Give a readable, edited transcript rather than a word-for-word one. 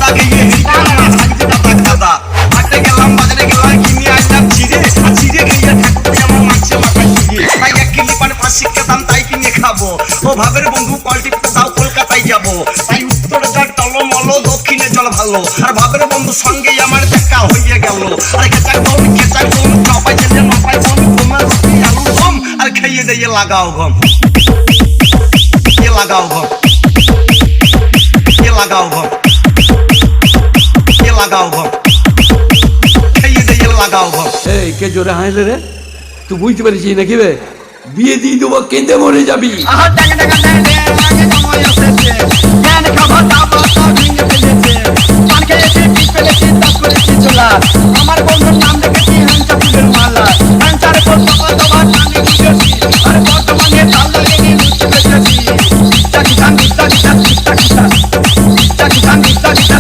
দাদা খেয়ে দাদা হাটে গেলাম বাজারে গেলাম কিনে আসলাম চিড়ে আর চিড়ে খেয়ে ঠাকুর আমার মাছে মাথা চিড়ে তাই 1 কিলো পান 5 শিক্ষা দাম তাই কিনে খাবো ও ভাবের বন্ধু কোয়ালিটি তাও কলকাতায় যাবো তাই উত্তরে যাক টলমল দক্ষিণে জল ভালো আর ভাবের বন্ধু সঙ্গে আমার দেখা হয়ে গেল আর খেচার দম চাপাই ছেলে নপাই বম তোমার রুটি আলু গম আর খাইয়ে দিয়ে লাগাও গম লাগাও গম লাগাও গম লাগাও গম খাইয়ে দিয়ে লাগাও গম। এই কে জোরে হাসলে রে? তুই বুঝতে পারিস নাকি বে? বিয়ে দিয়ে দেবো কেঁদে মরে যাবি।